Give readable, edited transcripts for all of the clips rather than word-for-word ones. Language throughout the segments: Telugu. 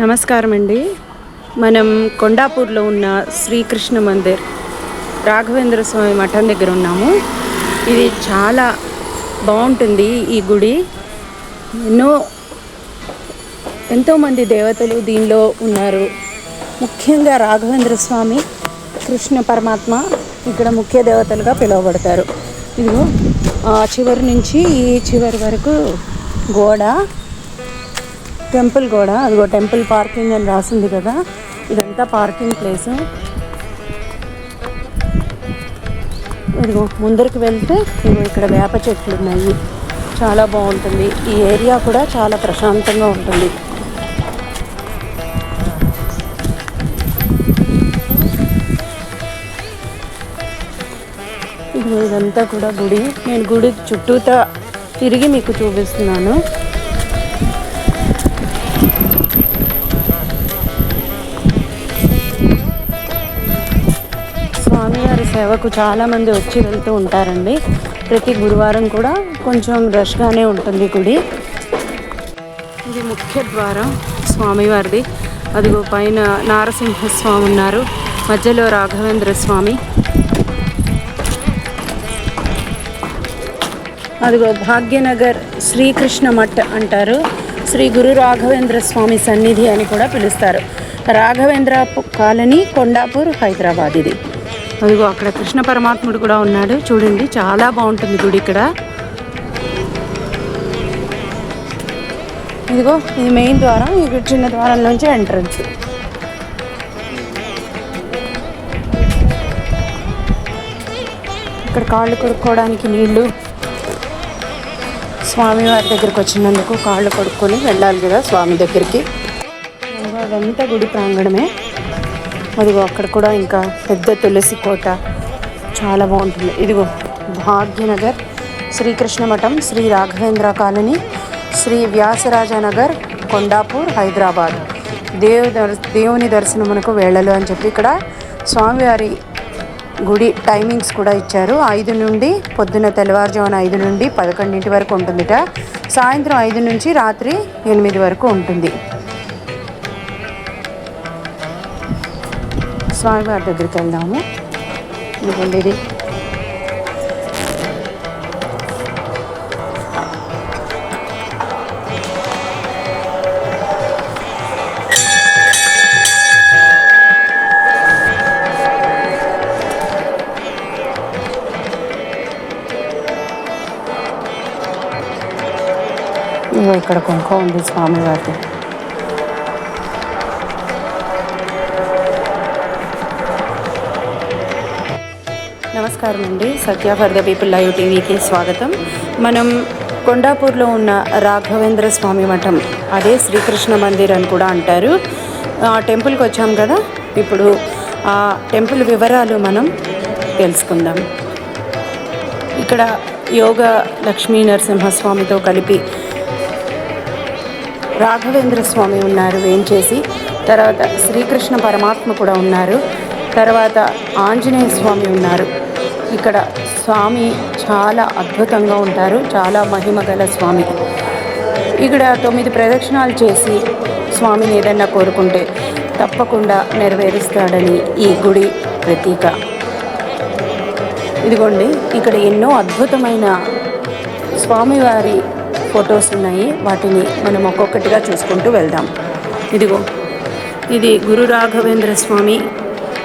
నమస్కారం అండి. మనం కొండాపూర్లో ఉన్న శ్రీకృష్ణ మందిర్ రాఘవేంద్ర స్వామి మఠం దగ్గర ఉన్నాము. ఇది చాలా బాగుంటుంది. ఈ గుడి ఎంతోమంది దేవతలు దీనిలో ఉన్నారు. ముఖ్యంగా రాఘవేంద్ర స్వామి, కృష్ణ పరమాత్మ ఇక్కడ ముఖ్య దేవతలుగా పిలువబడతారు. ఇదిగో చివరి నుంచి ఈ చివరి వరకు గోడ, టెంపుల్ గోడ. అదిగో టెంపుల్ పార్కింగ్ అని రాసింది కదా, ఇదంతా పార్కింగ్ ప్లేసు. ఇదిగో ముందరికి వెళ్తే ఇదిగో ఇక్కడ వేప చెట్లు ఉన్నాయి. చాలా బాగుంటుంది. ఈ ఏరియా కూడా చాలా ప్రశాంతంగా ఉంటుంది. ఇదిగో ఇదంతా కూడా గుడి. నేను గుడి చుట్టూతా తిరిగి మీకు చూపిస్తున్నాను. స్వామివారి సేవకు చాలామంది వచ్చి వెళ్తూ ఉంటారండి. ప్రతి గురువారం కూడా కొంచెం రష్గానే ఉంటుంది గుడి. ఇది ముఖ్య ద్వారం స్వామివారిది. అదిగో పైన నారసింహస్వామి ఉన్నారు, మధ్యలో రాఘవేంద్ర స్వామి. అదిగో భాగ్యనగర్ శ్రీకృష్ణ మఠ్ అంటారు. శ్రీ గురు రాఘవేంద్ర స్వామి సన్నిధి అని కూడా పిలుస్తారు. రాఘవేంద్ర కాలనీ, కొండాపూర్, హైదరాబాద్. ఇది అదిగో అక్కడ కృష్ణ పరమాత్ముడు కూడా ఉన్నాడు. చూడండి, చాలా బాగుంటుంది గుడి ఇక్కడ. ఇదిగో ఇది మెయిన్ ద్వారం. ఈ చిన్న ద్వారం నుంచి ఎంట్రన్స్. ఇక్కడ కాళ్ళు కడుక్కోవడానికి నీళ్లు. స్వామివారి దగ్గరికి వచ్చినందుకు కాళ్ళు కడుక్కొని వెళ్ళాలి కదా స్వామి దగ్గరికి. అదంతా గుడి ప్రాంగణమే. అదిగో అక్కడ కూడా ఇంకా పెద్ద తులసి కోట, చాలా బాగుంటుంది. ఇదిగో భాగ్యనగర్ శ్రీకృష్ణ మఠం, శ్రీ రాఘవేంద్ర కాలనీ, శ్రీ వ్యాసరాజనగర్, కొండాపూర్, హైదరాబాద్. దేవుని దర్శనమునకు వేళలు అని చెప్పి ఇక్కడ స్వామివారి గుడి టైమింగ్స్ కూడా ఇచ్చారు. 5 నుండి పొద్దున్న తెల్లవారుజామున 5 నుండి 11 వరకు ఉంటుందిట. సాయంత్రం 5 నుంచి రాత్రి 8 వరకు ఉంటుంది. స్వామివారి దగ్గరికి వెళ్దాము. ఇదిగోండి ఇది. ఇక్కడ కుంకుమ ఉంది స్వామివారిది. నమస్కారం అండి. సత్య ఫర్ ద పీపుల్ లైవ్ టీవీకి స్వాగతం. మనం కొండాపూర్లో ఉన్న రాఘవేంద్ర స్వామి మఠం, అదే శ్రీకృష్ణ మందిర్ అని కూడా అంటారు. ఆ టెంపుల్కి వచ్చాం కదా, ఇప్పుడు ఆ టెంపుల్ వివరాలు మనం తెలుసుకుందాం. ఇక్కడ యోగ లక్ష్మీ నరసింహస్వామితో కలిపి రాఘవేంద్ర స్వామి ఉన్నారు వేంచేసి. తర్వాత శ్రీకృష్ణ పరమాత్మ కూడా ఉన్నారు. తర్వాత ఆంజనేయ స్వామి ఉన్నారు. ఇక్కడ స్వామి చాలా అద్భుతంగా ఉంటారు. చాలా మహిమ గల స్వామి. ఇక్కడ 9 ప్రదక్షిణాలు చేసి స్వామిని ఏదన్నా కోరుకుంటే తప్పకుండా నెరవేరుస్తాడని ఈ గుడి ప్రతీక. ఇదిగోండి, ఇక్కడ ఎన్నో అద్భుతమైన స్వామివారి ఫొటోస్ ఉన్నాయి. వాటిని మనం ఒక్కొక్కటిగా చూసుకుంటూ వెళ్దాం. ఇదిగో ఇది గురు రాఘవేంద్ర స్వామి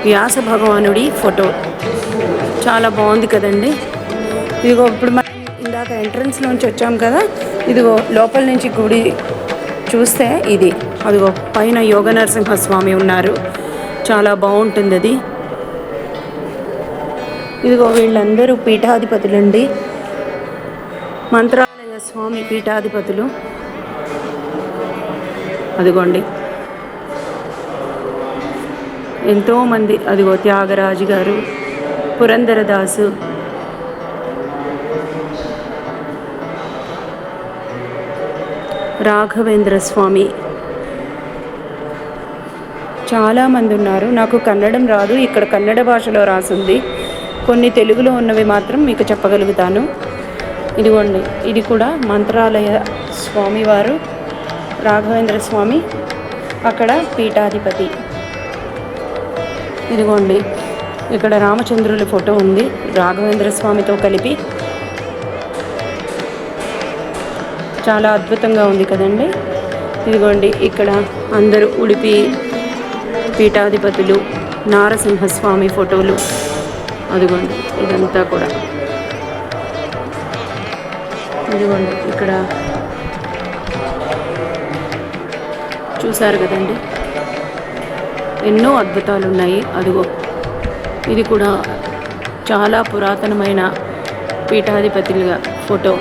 వ్యాస భగవానుడి ఫోటో. చాలా బాగుంది కదండి. ఇదిగో ఇప్పుడు మనం ఇందాక ఎంట్రన్స్లోంచి వచ్చాం కదా, ఇదిగో లోపల నుంచి గుడి చూస్తే ఇది. అదిగో పైన యోగ నరసింహస్వామి ఉన్నారు. చాలా బాగుంటుంది అది. ఇదిగో వీళ్ళందరూ పీఠాధిపతులండి, మంత్రాలయ స్వామి పీఠాధిపతులు. అదిగోండి ఎంతోమంది. అదిగో త్యాగరాజు గారు, పురంధరదాసు, రాఘవేంద్ర స్వామి, చాలామంది ఉన్నారు. నాకు కన్నడం రాదు, ఇక్కడ కన్నడ భాషలో రాసింది. కొన్ని తెలుగులో ఉన్నవి మాత్రం మీకు చెప్పగలుగుతాను. ఇదిగోండి, ఇది కూడా మంత్రాలయ స్వామివారు రాఘవేంద్ర స్వామి. అక్కడ పీఠాధిపతి. ఇదిగోండి ఇక్కడ రామచంద్రుల ఫోటో ఉంది రాఘవేంద్ర స్వామితో కలిపి. చాలా అద్భుతంగా ఉంది కదండి. ఇదిగోండి ఇక్కడ అందరూ ఉడిపి పీఠాధిపతులు, నారసింహస్వామి ఫోటోలు. అదిగోండి ఇదంతా కూడా. ఇదిగోండి ఇక్కడ చూశారు కదండి, ఎన్నో అద్భుతాలు ఉన్నాయి. అదిగో ఇది కూడా చాలా పురాతనమైన పీఠాధిపతులుగా ఫోటో.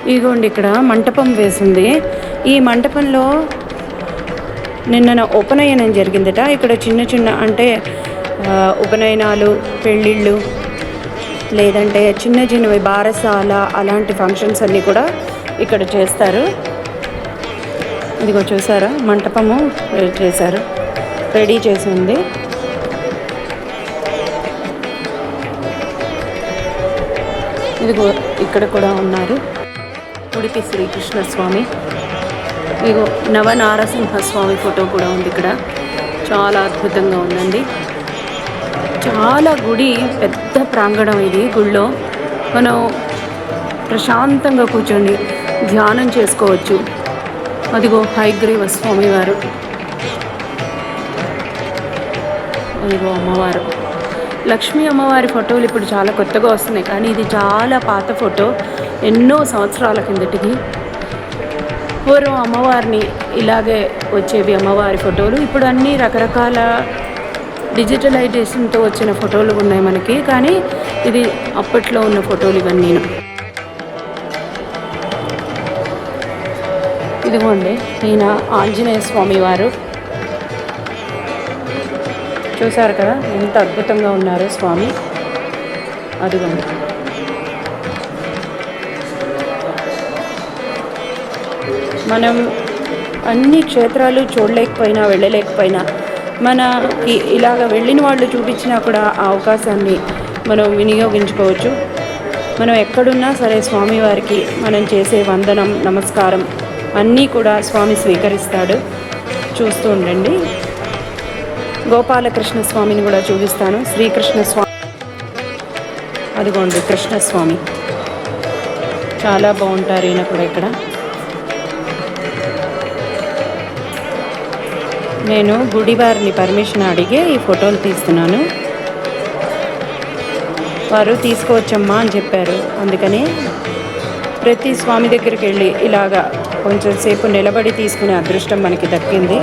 ఇదిగోండి ఇక్కడ మంటపం వేసింది. ఈ మంటపంలో నిన్న ఉపనయనం జరిగిందట. ఇక్కడ చిన్న చిన్న అంటే ఉపనయనాలు, పెళ్ళిళ్ళు, లేదంటే చిన్న చిన్నవి బారసాల అలాంటి ఫంక్షన్స్ అన్నీ కూడా ఇక్కడ చేస్తారు. ఇదిగో చూసారా మంటపము చేశారు, రెడీ చేసి ఉంది. ఇదిగో ఇక్కడ కూడా ఉన్నారు ఉడిపి శ్రీకృష్ణస్వామి. ఇదిగో నవనారసింహస్వామి ఫోటో కూడా ఉంది ఇక్కడ. చాలా అద్భుతంగా ఉందండి. చాలా గుడి పెద్ద ప్రాంగణం ఇది. గుళ్ళో మనం ప్రశాంతంగా కూర్చొని ధ్యానం చేసుకోవచ్చు. అదిగో హయగ్రీవ స్వామి వారు, అదిగో అమ్మవారు. లక్ష్మీ అమ్మవారి ఫోటోలు ఇప్పుడు చాలా కొత్తగా వస్తున్నాయి, కానీ ఇది చాలా పాత ఫోటో, ఎన్నో సంవత్సరాల కిందటికి. పూర్వం అమ్మవారిని ఇలాగే వచ్చేవి అమ్మవారి ఫోటోలు. ఇప్పుడు అన్నీ రకరకాల డిజిటలైజేషన్తో వచ్చిన ఫోటోలు ఉన్నాయి మనకి, కానీ ఇది అప్పట్లో ఉన్న ఫోటోలు ఇవన్నీ. ఇదిగోండి ఈయన ఆంజనేయ స్వామి వారు. చూసారు కదా ఎంత అద్భుతంగా ఉన్నారు స్వామి. అదిగోండి మనం అన్ని క్షేత్రాలు చూడలేకపోయినా, వెళ్ళలేకపోయినా, మనకి ఇలాగ వెళ్ళిన వాళ్ళు చూపించినా కూడా ఆ అవకాశాన్ని మనం వినియోగించుకోవచ్చు. మనం ఎక్కడున్నా సరే స్వామివారికి మనం చేసే వందనం, నమస్కారం అన్నీ కూడా స్వామి స్వీకరిస్తాడు. చూస్తూ ఉండండి. గోపాలకృష్ణ స్వామిని కూడా చూపిస్తాను. శ్రీకృష్ణ స్వామి, అదిగోండి కృష్ణస్వామి, చాలా బాగుంటారు ఈయన కూడా. ఇక్కడ నేను గుడి వారిని పర్మిషన్ అడిగే ఈ ఫోటోలు తీస్తున్నాను. వారు తీసుకోవచ్చమ్మా అని చెప్పారు. అందుకని ప్రతి స్వామి దగ్గరికి వెళ్ళి ఇలాగా కొంచెం సేపు నిలబడి తీసుకునే అదృష్టం మనకి దక్కింది.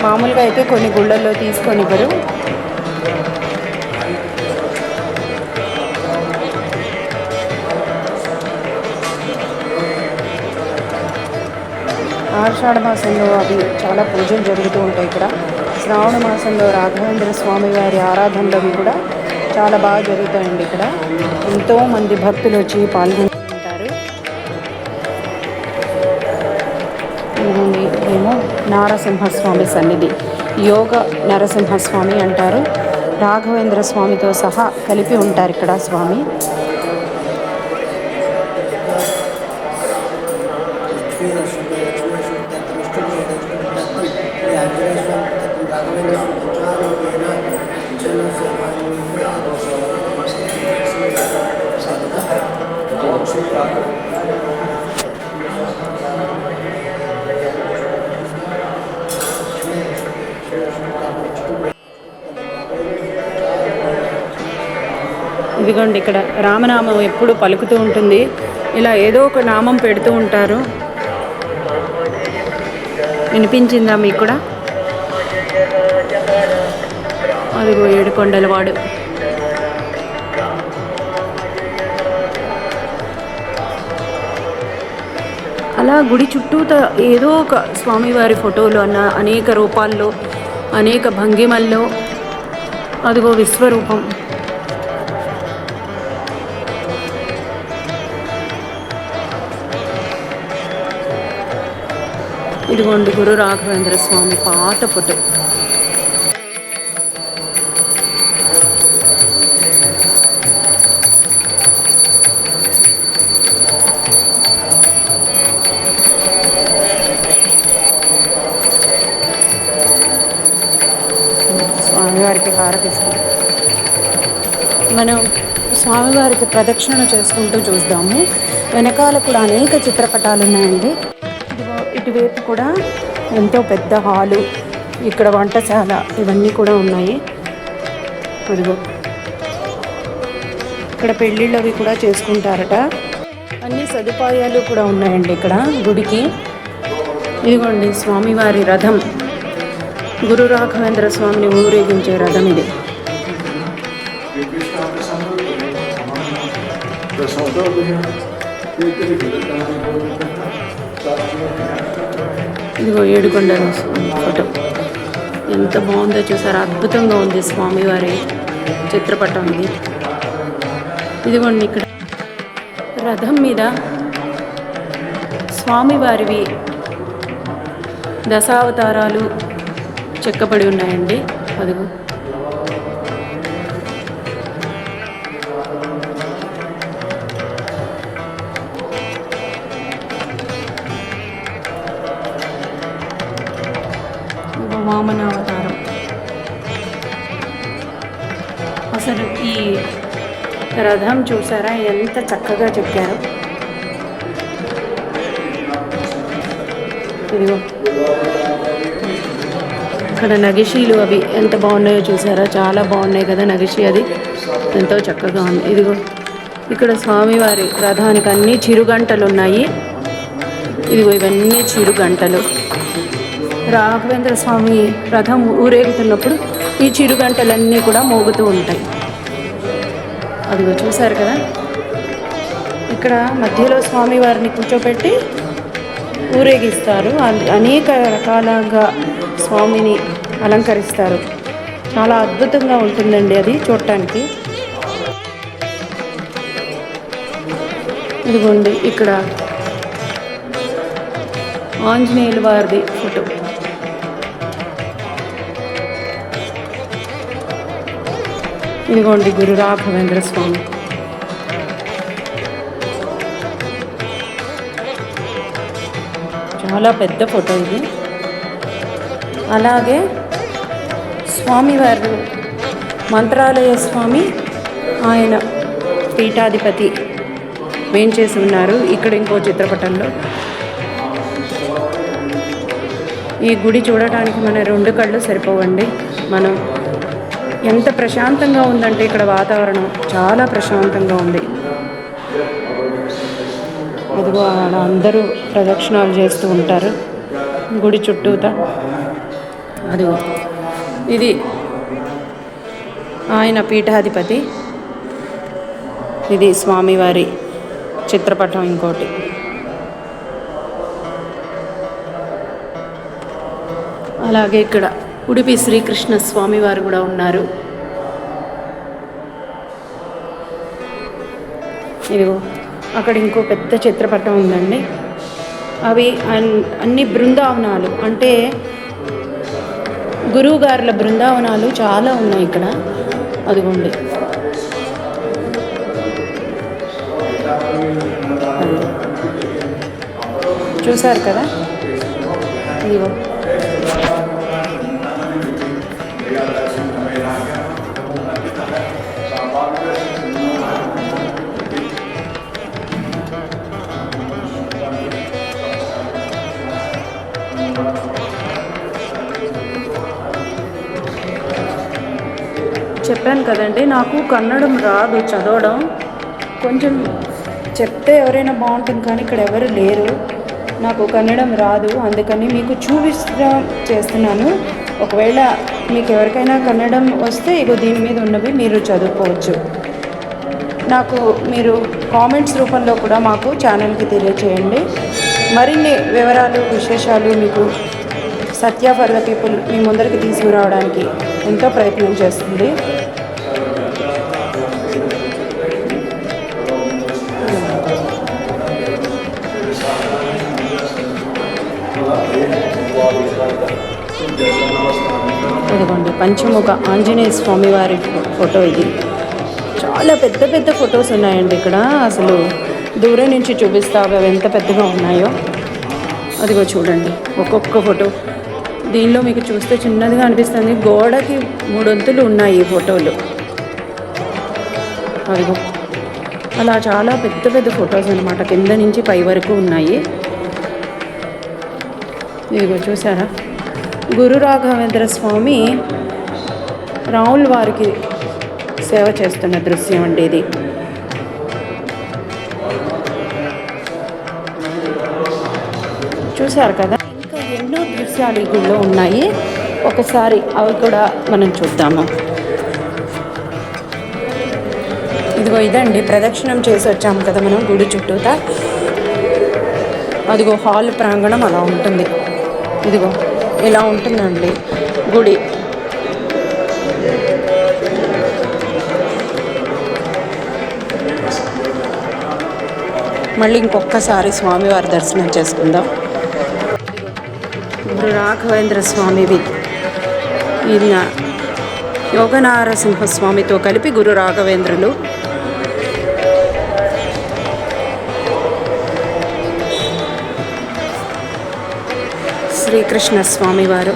మామూలుగా అయితే కొన్ని గుళ్ళల్లో తీసుకొనివ్వరు. ఆషాఢ మాసంలో అవి చాలా పూజలు జరుగుతూ ఉంటాయి ఇక్కడ. శ్రావణ మాసంలో రాఘవేంద్ర స్వామి వారి ఆరాధనలు కూడా చాలా బాగా జరుగుతాయండి. ఇక్కడ ఎంతోమంది భక్తులు వచ్చి పాల్గొంటుంటారు. ఏమో నారసింహస్వామి సన్నిధి, యోగ నరసింహస్వామి అంటారు. రాఘవేంద్ర స్వామితో సహా కలిపి ఉంటారు ఇక్కడ స్వామి. ఇదిగోండి ఇక్కడ రామనామం ఎప్పుడు పలుకుతూ ఉంటుంది. ఇలా ఏదో ఒక నామం పెడుతూ ఉంటారు. వినిపించిందా మీకు కూడా? అదిగో ఏడుకొండలవాడు. అలా గుడి చుట్టూతా ఏదో ఒక స్వామివారి ఫోటోలు అన్న అనేక రూపాల్లో, అనేక భంగిమల్లో. అదిగో విశ్వరూపం. ఇదిగోండి గురు రాఘవేంద్ర స్వామి పాత ఫోటో. మనం స్వామివారికి ప్రదక్షిణ చేసుకుంటూ చూద్దాము. వెనకాల కూడా అనేక చిత్రపటాలు ఉన్నాయండి. ఇటువైపు కూడా ఎంతో పెద్ద హాలు, ఇక్కడ వంటశాల ఇవన్నీ కూడా ఉన్నాయి. అదిగో ఇక్కడ పెళ్ళిళ్ళు అవి కూడా చేసుకుంటారట. అన్ని సదుపాయాలు కూడా ఉన్నాయండి ఇక్కడ గుడికి. ఇదిగోండి స్వామివారి రథం, గురు రాఘవేంద్ర స్వామిని ఊరేగించే రథం ఇది. ఇదిగో ఏడుకొండల ఫోటో ఎంత బాగుందో చూసారా, అద్భుతంగా ఉంది స్వామివారి చిత్రపటం ఇది. ఇదిగోండి ఇక్కడ రథం మీద స్వామివారివి దశావతారాలు చెక్కబడి ఉన్నాయండి. అదిగో వామనావతారం. అసలు ఈ రథం చూసారా ఎంత చక్కగా చెక్కారో. ఇదిగో ఇక్కడ నగిషీలు అవి ఎంత బాగున్నాయో చూసారా, చాలా బాగున్నాయి కదా నగిషి, అది ఎంతో చక్కగా ఉంది. ఇదిగో ఇక్కడ స్వామివారి రథానికి అన్ని చిరుగంటలు ఉన్నాయి. ఇదిగో ఇవన్నీ చిరుగంటలు. రాఘవేంద్ర స్వామి రథం ఊరేగుతున్నప్పుడు ఈ చిరుగంటలన్నీ కూడా మోగుతూ ఉంటాయి. అదిగో చూసారు కదా, ఇక్కడ మధ్యలో స్వామివారిని కూర్చోపెట్టి ఊరేగిస్తారు. అనేక రకాలుగా స్వామిని అలంకరిస్తారు. చాలా అద్భుతంగా ఉంటుందండి అది చూడటానికి. ఇదిగోండి ఇక్కడ ఆంజనేయుల వారిది ఫోటో. ఇదిగోండి గురు రాఘవేంద్ర స్వామి. చాలా పెద్ద ఫోటో ఇది. అలాగే స్వామివారు మంత్రాలయ స్వామి, ఆయన పీఠాధిపతి వేంచేసి ఉన్నారు ఇక్కడ ఇంకో చిత్రపటంలో. ఈ గుడి చూడటానికి మన 2 కళ్ళు సరిపోవండి. మనం ఎంత ప్రశాంతంగా ఉందంటే ఇక్కడ వాతావరణం చాలా ప్రశాంతంగా ఉంది. అదిగో అలా అందరూ ప్రదక్షిణాలు చేస్తూ ఉంటారు గుడి చుట్టూతా. అదిగో ఇది ఆయన పీఠాధిపతి, ఇది స్వామివారి చిత్రపటం ఇంకోటి. అలాగే ఇక్కడ ఉడిపి శ్రీకృష్ణ స్వామి వారు కూడా ఉన్నారు. ఇదిగో అక్కడ ఇంకో పెద్ద చిత్రపటం ఉందండి. అవి అన్ని బృందావనాలు, అంటే గురువుగారుల బృందావనాలు చాలా ఉన్నాయి ఇక్కడ. అదిగోండి చూసారు కదా. ఇదిగో చెప్పాను కదండి, నాకు కన్నడం రాదు చదవడం. కొంచెం చెప్తే ఎవరైనా బాగుంటుంది, కానీ ఇక్కడ ఎవరు లేరు. నాకు కన్నడం రాదు, అందుకని మీకు చూపించడం చేస్తున్నాను. ఒకవేళ మీకు ఎవరికైనా కన్నడం వస్తే ఇగో దీని మీద ఉన్నవి మీరు చదువుకోవచ్చు. నాకు మీరు కామెంట్స్ రూపంలో కూడా మాకు ఛానల్కి తెలియచేయండి. మరిన్ని వివరాలు విశేషాలు మీకు సత్య ఫర్ ద పీపుల్ మీ ముందరికి తీసుకురావడానికి ఎంతో ప్రయత్నం చేస్తుంది. ఇదిగోండి పంచముఖ ఆంజనేయ స్వామి వారి ఫోటో ఇది. చాలా పెద్ద పెద్ద ఫొటోస్ ఉన్నాయండి ఇక్కడ. అసలు దూరం నుంచి చూపిస్తా అవి ఎంత పెద్దగా ఉన్నాయో. అదిగో చూడండి ఒక్కొక్క ఫోటో. దీనిలో మీకు చూస్తే చిన్నదిగా అనిపిస్తుంది, గోడకి 3 వంతులు ఉన్నాయి ఈ ఫోటోలు. అదిగో అలా చాలా పెద్ద పెద్ద ఫొటోస్ అనమాట, కింద నుంచి పై వరకు ఉన్నాయి. ఇదిగో చూసారా, గురు రాఘవేంద్ర స్వామి రాముల వారికి సేవ చేస్తున్న దృశ్యం అండి ఇది. చూశారు కదా, ఇంకా ఎన్నో దృశ్యాలు ఈ గుడిలో ఉన్నాయి. ఒకసారి అవి కూడా మనం చూద్దాము. ఇదిగో ఇదండి, ప్రదక్షిణం చేసి వచ్చాము కదా మనం గుడి చుట్టూతా. అదిగో హాల్ ప్రాంగణం అలా ఉంటుంది. ఇదిగో ఇలా ఉంటుందండి గుడి. మళ్ళీ ఇంకొకసారి స్వామివారి దర్శనం చేసుకుందాం. గురు రాఘవేంద్ర స్వామివి, ఈయన యోగనారసింహస్వామితో కలిపి గురు రాఘవేంద్రులు. శ్రీకృష్ణ స్వామివారు,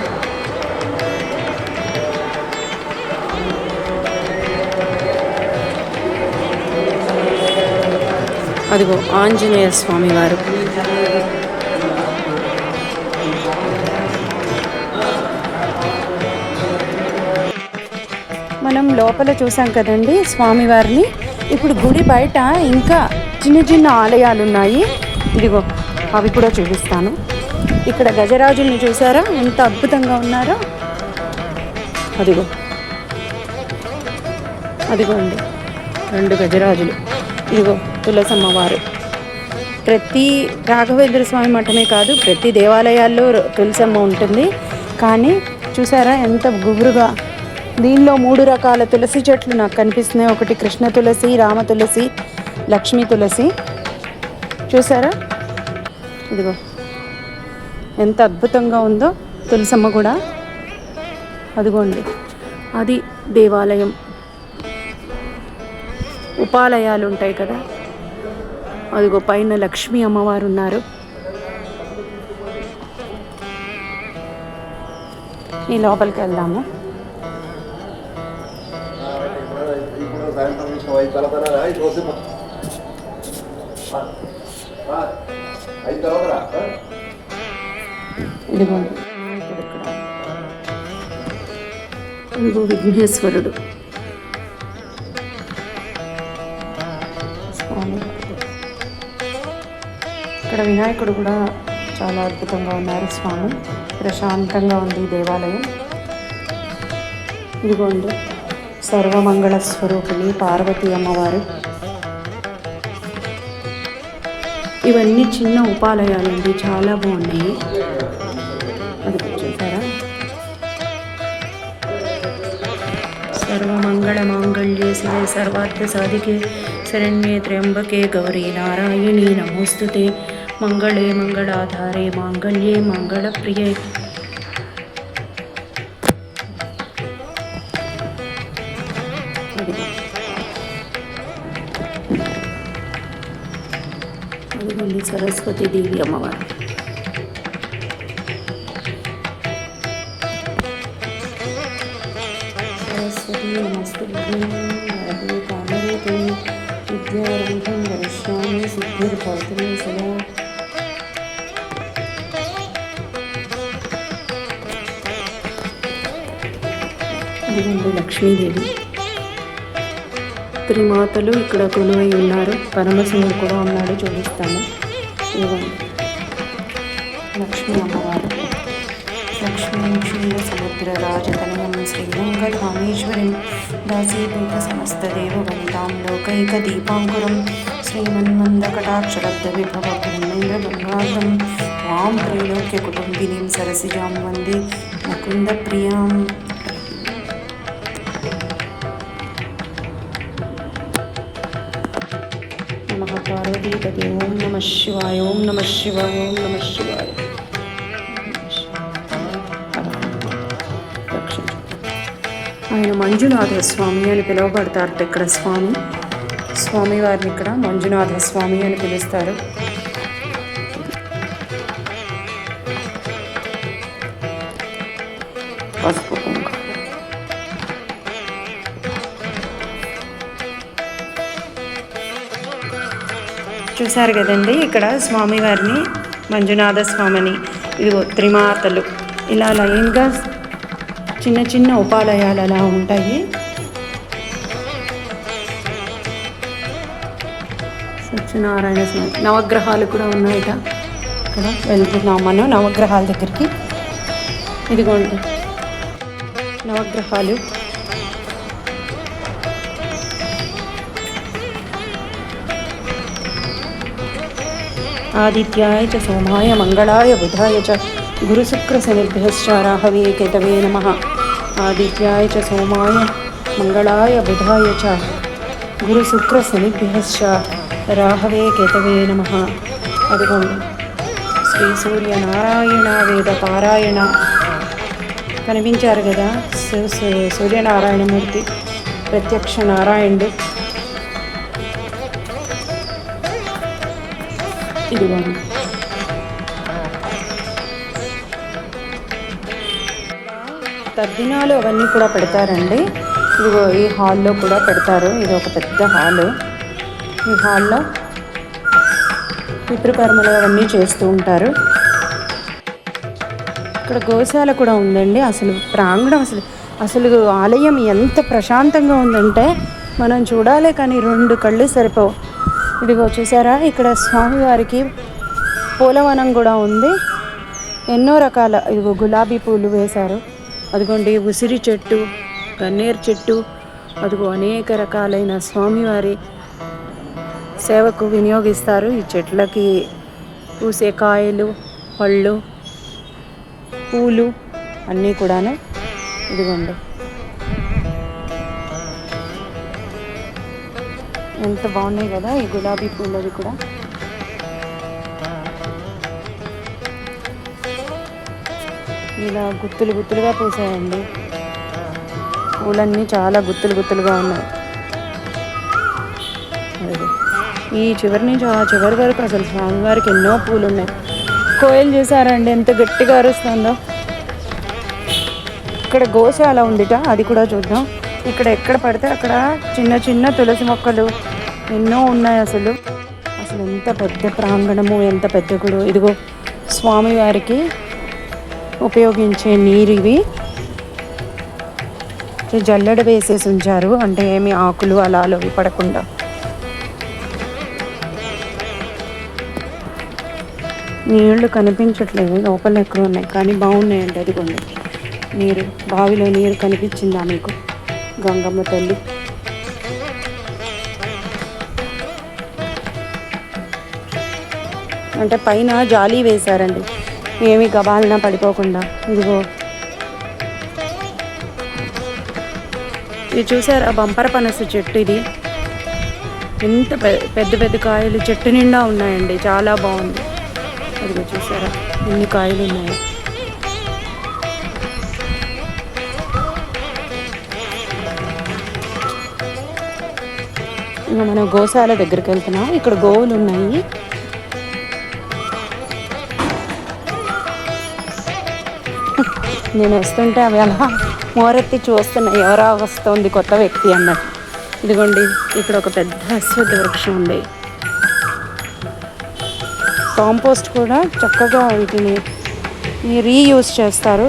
అదిగో ఆంజనేయ స్వామివారు. మనం లోపల చూసాం కదండి స్వామివారిని. ఇప్పుడు గుడి బయట ఇంకా చిన్న చిన్న ఆలయాలు ఉన్నాయి. ఇదిగో అవి కూడా చూపిస్తాను. ఇక్కడ గజరాజుల్ని చూసారా ఎంత అద్భుతంగా ఉన్నారో. అదిగో అదిగోండి 2 గజరాజులు. ఇదిగో తులసమ్మవారు. ప్రతి రాఘవేంద్ర స్వామి మఠమే కాదు, ప్రతి దేవాలయాల్లో తులసమ్మ ఉంటుంది. కానీ చూసారా ఎంత గుబురుగా. దీనిలో 3 రకాల తులసి చెట్లు నాకు కనిపిస్తున్నాయి. ఒకటి కృష్ణ తులసి, రామ తులసి, లక్ష్మీ తులసి. చూసారా, ఇదిగో ఎంత అద్భుతంగా ఉందో తులసమ్మ కూడా. అదిగోండి అది దేవాలయం. ఉపాలయాలు ఉంటాయి కదా, అదిగో పైన లక్ష్మీ అమ్మవారు ఉన్నారు. ఈ లోపలికి వెళ్దాము. ఇదిగోండి ఇదిగో విఘ్నేశ్వరుడు స్వామి. ఇక్కడ వినాయకుడు కూడా చాలా అద్భుతంగా ఉన్నారు స్వామి. ప్రశాంతంగా ఉంది దేవాలయం. ఇదిగోండి సర్వమంగళ స్వరూపిణి పార్వతీ అమ్మవారు. ఇవన్నీ చిన్న ఉపాలయాలండి, చాలా బాగున్నాయి. అది చూసారా, సర్వమంగళ మాంగళ్యే శివే సర్వార్థ సాధికే శరణ్యే త్ర్యంబకే గౌరీ నారాయణీ నమోస్తుతే మంగళే మంగళాధారే మాంగళ్యే మంగళప్రియే. అదిగోండి సరస్వతి దేవి అమ్మవారు. సరస్వతి నమస్తే కామరూపే విద్యారంభం వరిష్యామి సిద్ధిర్భవతి సదా. అదిగోండి లక్ష్మీదేవి. త్రిమాతలు ఇక్కడ కొలువై ఉన్నారు. పరమశివుడు కూడా ఉన్నాడు, చూపిస్తాను. ఇవ్వండి లక్ష్మీ అమ్మవారు. లక్ష్మీం క్షీర సముద్ర రాజతనయం శ్రీమంగళామేశ్వరిం దాసీపీఠ సమస్తదేవ వనితాం లోకైక దీపాంకురం శ్రీమన్మందకటాక్షలబ్ధ విభవ బ్రహ్మేంద్ర గంగాధరం వాం త్రైలోక్య కుటుంబినీం సరసిజాం వందే ముకుంద ప్రియాం. నమః పార్వతీపతే. ఓం నమః శివాయ. ఓం నమః శివాయ. ఓం నమః శివాయ. ఆయన మంజునాథ స్వామి అని పిలువబడతారట ఇక్కడ స్వామి. స్వామివారిని ఇక్కడ మంజునాథ స్వామి అని పిలుస్తారు. పసుపు కుంకుమ. చూసారు కదండి, ఇక్కడ స్వామివారిని మంజునాథ స్వామిని, ఇదిగో త్రిమాతలు ఇలా లైన్గా చిన్న చిన్న ఉపాలయాలు అలా ఉంటాయి. సత్యనారాయణ స్వామి నవగ్రహాలు కూడా ఉన్నాయట. ఇక్కడ వెళ్తున్నాం మనం నవగ్రహాల దగ్గరికి. ఇదిగోండి నవగ్రహాలు. ఆదిత్యాయ చ సోమాయ మంగళాయ బుధాయ చ గురుశుక్రశనిభ్యశ్చ రాహవే కేతవే నమః. ఆదిత్యాయ చ సోమాయ మంగళాయ బుధాయ చ గురుశుక్రశనిభ్యశ్చ రాహవే కేతవే నమః. అదిగోండి శ్రీ సూర్యనారాయణ వేద పారాయణ కనిపించారు కదా, సూర్యనారాయణమూర్తి ప్రత్యక్ష నారాయణుడు. ఇదిగోండి తద్దినాలు అవన్నీ కూడా పెడతారండి. ఇదిగో ఈ హాల్లో కూడా పెడతారు. ఇది ఒక పెద్ద హాలు. ఈ హాల్లో పితృకర్మలు అవన్నీ చేస్తూ ఉంటారు. ఇక్కడ గోశాల కూడా ఉందండి. అసలు ప్రాంగణం అసలు ఆలయం ఎంత ప్రశాంతంగా ఉందంటే మనం చూడాలి కానీ 2 కళ్ళు సరిపోవు. ఇదిగో చూసారా, ఇక్కడ స్వామివారికి పూలవనం కూడా ఉంది. ఎన్నో రకాల ఇదిగో గులాబీ పూలు వేశారు. అదిగోండి ఉసిరి చెట్టు, గన్నేరు చెట్టు, అదిగో అనేక రకాలైన స్వామివారి సేవకు వినియోగిస్తారు. ఈ చెట్లకి పూసే కాయలు, పళ్ళు, పూలు అన్నీ కూడాను. ఇదిగోండి ఎంత బాగున్నాయి కదా ఈ గులాబీ పూలవి కూడా. ఇలా గుత్తులు గుత్తులుగా పూసాయండి. పూలన్నీ చాలా గుత్తులు గుత్తులుగా ఉన్నాయి. ఈ చివరి నుంచి ఆ చివరి వరకు అసలు స్వామివారికి ఎన్నో పూలు ఉన్నాయి. కోయలు చూసారండి ఎంత గట్టిగా అరుస్తుందో. ఇక్కడ గోశాల ఉందిట, అది కూడా చూద్దాం. ఇక్కడ ఎక్కడ పడితే అక్కడ చిన్న చిన్న తులసి మొక్కలు ఎన్నో ఉన్నాయి. అసలు ఎంత పెద్ద ప్రాంగణము, ఎంత పెద్ద గుడి. ఇదిగో స్వామివారికి ఉపయోగించే నీరు ఇవి. జల్లెడ వేసేసి ఉంచారు, అంటే ఏమి ఆకులు అలాలు పడకుండా. నీళ్లు కనిపించట్లేదు, లోపల ఎక్కడ ఉన్నాయి కానీ బాగున్నాయండి. అదిగోండి నీరు, బావిలో నీరు కనిపించిందా మీకు? గంగమ్మ తల్లి. అంటే పైన జాలి వేశారండి, ఏమి గబాలన పడిపోకుండా. ఇదిగో ఇది చూసారా, బంపర పనస చెట్టు. ఇది ఎంత పెద్ద పెద్ద కాయలు చెట్టు నిండా ఉన్నాయండి, చాలా బాగుంది. అదిగో చూసారా ఎన్ని కాయలు ఉన్నాయి. ఇంకా మనం గోశాల దగ్గరికి వెళ్తున్నాం. ఇక్కడ గోవులు ఉన్నాయి. నేను వస్తుంటే అవి అలా మోరెత్తి చూస్తున్నాయి, ఎవరా వస్తుంది కొత్త వ్యక్తి అన్నట్టు. ఇదిగోండి ఇక్కడ ఒక పెద్ద అశ్వత్థ వృక్షం ఉంది. కాంపోస్ట్ కూడా చక్కగా వీటిని రీయూజ్ చేస్తారు.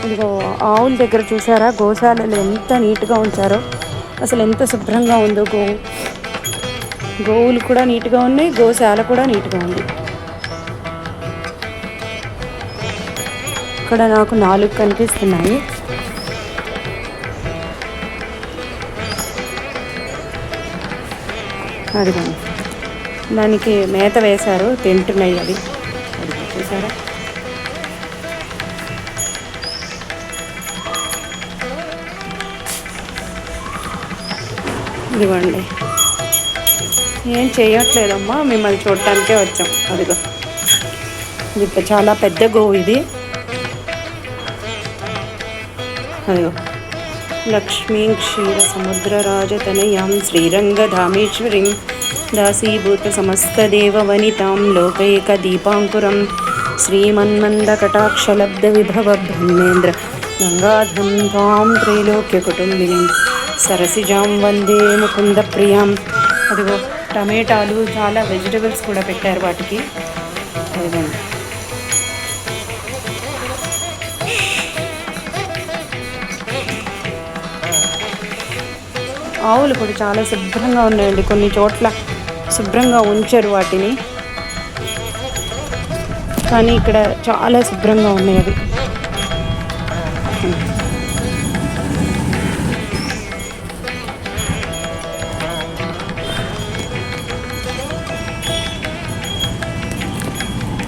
ఇదిగో ఆవుల దగ్గర చూసారా, గోశాలలో ఎంత నీట్గా ఉంచారో, అసలు ఎంత శుభ్రంగా ఉందో. గోవులు కూడా నీట్గా ఉన్నాయి, గోశాల కూడా నీట్గా ఉంది. ఇక్కడ నాకు 4 కనిపిస్తున్నాయి. అదిగోండి దానికి మేత వేశారు, తింటున్నాయి అవి. అది చూసారా. ఇదిగోండి ఏం చేయట్లేదమ్మా, మిమ్మల్ని చూడటానికే వచ్చాం. అదిగో ఇది చాలా పెద్ద గోవు ఇది. అదిగో లక్ష్మీం క్షీర సముద్రరాజతనయాం శ్రీరంగధామేశ్వరీం దాసీభూత సమస్తదేవవనితాం లోకైక దీపాంకురం శ్రీమన్మందకటాక్షలబ్ధ విభవ బ్రహ్మేంద్ర గంగాధం తాం త్రైలోక్య కుటుంబిని సరసిజాం వందే ముకుంద ప్రియాం. అదిగో టమాటాలు, చాలా వెజిటబుల్స్ కూడా పెట్టారు వాటికి. అదిగోండి. ఆవులు కూడా చాలా శుభ్రంగా ఉన్నాయండి. కొన్ని చోట్ల శుభ్రంగా ఉంచరు వాటిని, కానీ ఇక్కడ చాలా శుభ్రంగా ఉన్నాయి అవి.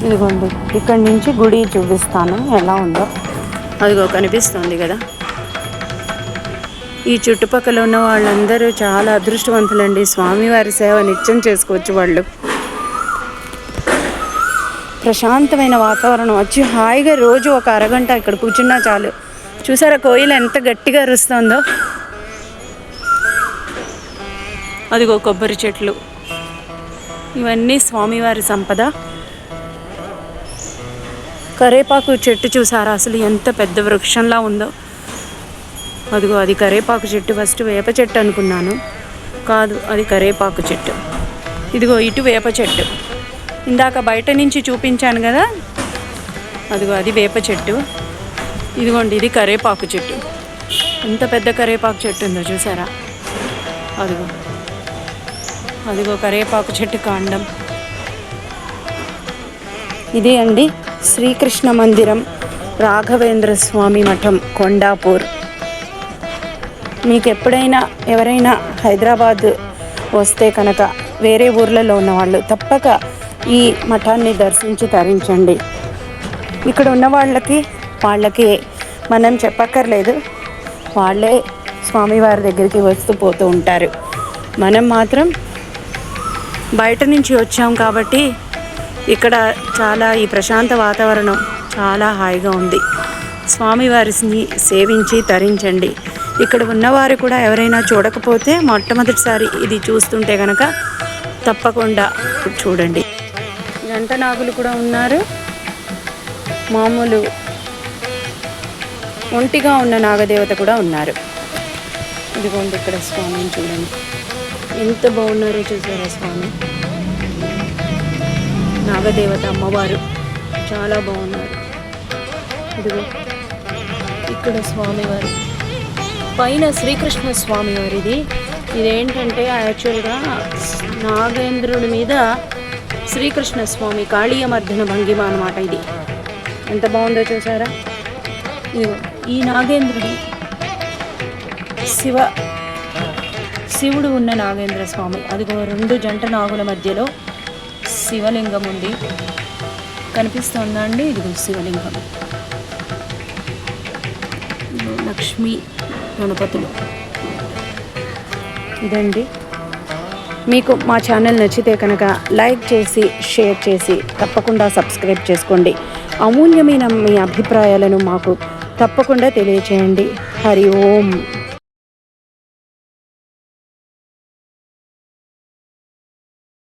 ఇదిగోండి, ఇక్కడి నుంచి గుడి చూపిస్తాను ఎలా ఉందో. అదిగో కనిపిస్తుంది కదా. ఈ చుట్టుపక్కల ఉన్న వాళ్ళందరూ చాలా అదృష్టవంతులండి. స్వామివారి సేవ నిత్యం చేసుకోవచ్చు వాళ్ళు. ప్రశాంతమైన వాతావరణం, వచ్చి హాయిగా రోజు ఒక అరగంట ఇక్కడ కూర్చున్నా చాలు. చూసారా కోయిల ఎంత గట్టిగా అరుస్తుందో. అదిగో కొబ్బరి చెట్లు, ఇవన్నీ స్వామివారి సంపద. కరేపాకు చెట్టు చూసారా అసలు ఎంత పెద్ద వృక్షంలా ఉందో. అదిగో అది కరేపాకు చెట్టు. ఫస్ట్ వేప చెట్టు అనుకున్నాను, కాదు అది కరేపాకు చెట్టు. ఇదిగో ఇటు వేప చెట్టు, ఇందాక బయట నుంచి చూపించాను కదా, అదిగో అది వేప చెట్టు. ఇదిగోండి ఇది కరేపాకు చెట్టు. ఎంత పెద్ద కరేపాకు చెట్టు ఉందో చూసారా. అదిగో అదిగో కరేపాకు చెట్టు కాండం. ఇదే అండి శ్రీకృష్ణ మందిరం, రాఘవేంద్ర స్వామి మఠం, కొండాపూర్. మీకు ఎప్పుడైనా ఎవరైనా హైదరాబాద్ వస్తే కనుక, వేరే ఊర్లలో ఉన్నవాళ్ళు తప్పక ఈ మఠాన్ని దర్శించి తరించండి. ఇక్కడ ఉన్న వాళ్ళకి మనం చెప్పక్కర్లేదు, వాళ్ళే స్వామివారి దగ్గరికి వస్తూ పోతూ ఉంటారు. మనం మాత్రం బయట నుంచి వచ్చాం కాబట్టి ఇక్కడ చాలా ఈ ప్రశాంత వాతావరణం చాలా హాయిగా ఉంది. స్వామివారిని సేవించి తరించండి. ఇక్కడ ఉన్నవారు కూడా ఎవరైనా చూడకపోతే మొట్టమొదటిసారి ఇది చూస్తుంటే కనుక తప్పకుండా చూడండి. జంట నాగులు కూడా ఉన్నారు. మామూలు ఒంటిగా ఉన్న నాగదేవత కూడా ఉన్నారు. ఇదిగోండి ఇక్కడ స్వామిని చూడండి, ఎంత బాగున్నారో చూసారా. స్వామి నాగదేవత అమ్మవారు చాలా బాగున్నారు. ఇదిగో ఇక్కడ స్వామివారు, పైన శ్రీకృష్ణ స్వామివారిది. ఇదేంటంటే యాక్చువల్గా నాగేంద్రుడి మీద శ్రీకృష్ణ స్వామి కాళీయ మర్దన భంగిమ అన్నమాట. ఇది ఎంత బాగుందో చూసారా. ఇదిగో ఈ నాగేంద్రుడు శివుడు ఉన్న నాగేంద్ర స్వామి. అదిగో రెండు జంట నాగుల మధ్యలో శివలింగం ఉంది, కనిపిస్తుందా అండి. ఇదిగో శివలింగం, లక్ష్మీ గణపతులు. ఇదండి, మీకు మా ఛానల్ నచ్చితే కనుక లైక్ చేసి షేర్ చేసి తప్పకుండా సబ్స్క్రైబ్ చేసుకోండి. అమూల్యమైన మీ అభిప్రాయాలను మాకు తప్పకుండా తెలియచేయండి. హరి ఓం.